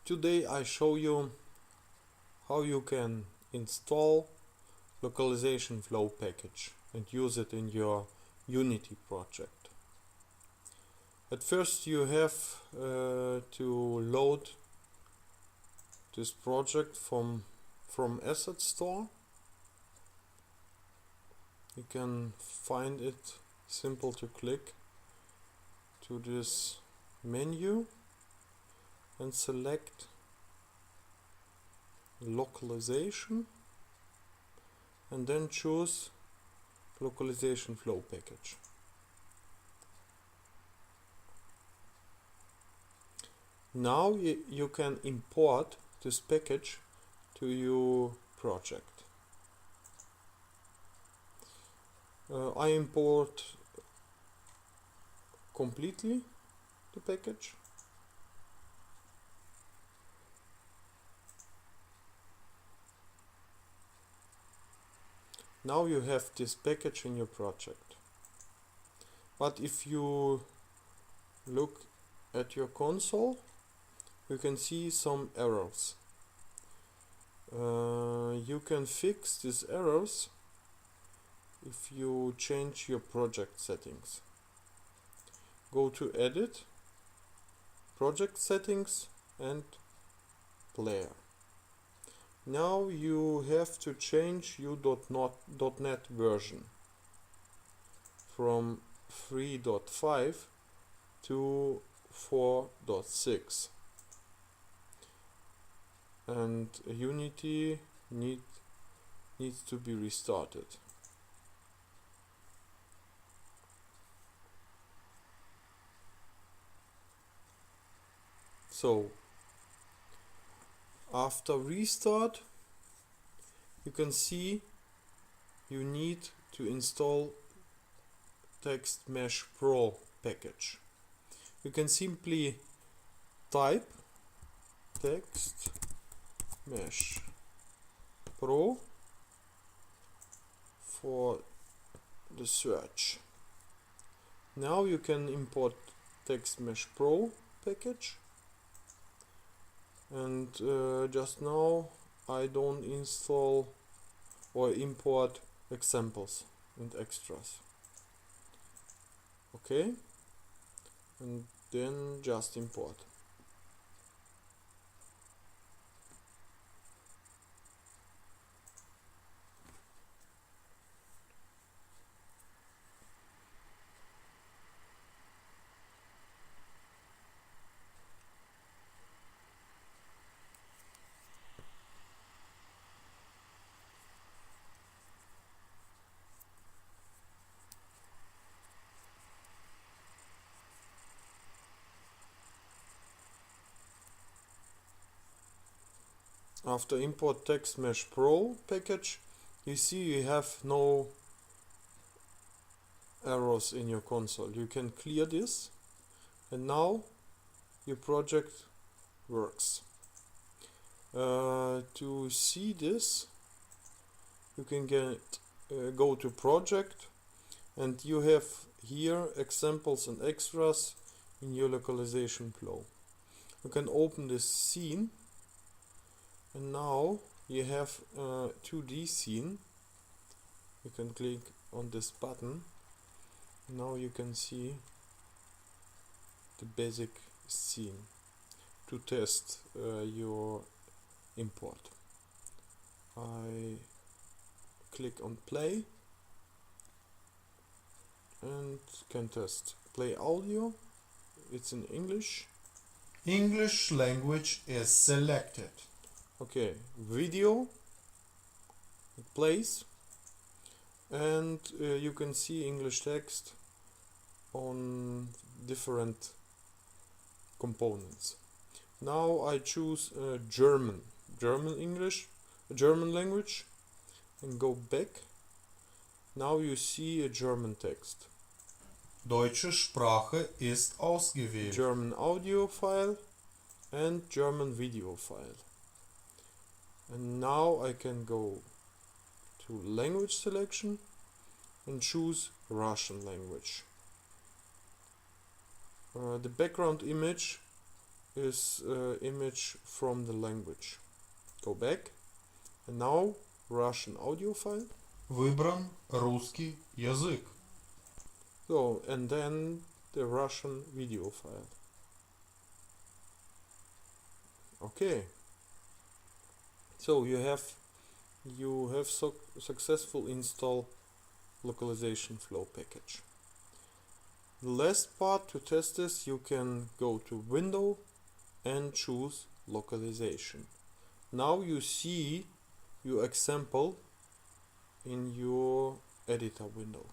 Today I show you how you can install Localization Flow package and use it in your Unity project. At first you have to load this project from Asset Store. You can find it simple to click to this menu and select Localization and then choose Localization Flow package. Now you can import this package to your project. I import completely the package. Now you have this package in your project. But if you look at your console, you can see some errors. You can fix these errors if you change your project settings. Go to Edit, Project Settings and Player. Now you have to change your .NET version from 3.5 to 4.6, and Unity needs to be restarted. So after restart, you can see you need to install Text Mesh Pro package. You can simply type Text Mesh Pro for the search. Now you can import Text Mesh Pro package. And just now I don't install or import examples and extras. Okay, and then just import. After import Text Mesh Pro package, you see you have no errors in your console. You can clear this and now your project works. To see this, you can go to project, and you have here examples and extras in your Localization Flow. You can open this scene. And now you have a 2D scene. You can click on this button. Now you can see the basic scene to test your import. I click on play and can test. Play audio. It's in English. English language is selected. Okay, video, it plays, and you can see English text on different components. Now I choose German language, and go back. Now you see a German text. Deutsche Sprache ist ausgewählt. German audio file and German video file. And now I can go to language selection and choose Russian language. The background image is image from the language. Go back, and now Russian audio file. Выбран русский язык. So, and then the Russian video file. Okay. So you have successful install Localization Flow package. The last part to test this, you can go to Window and choose Localization. Now you see your example in your editor window.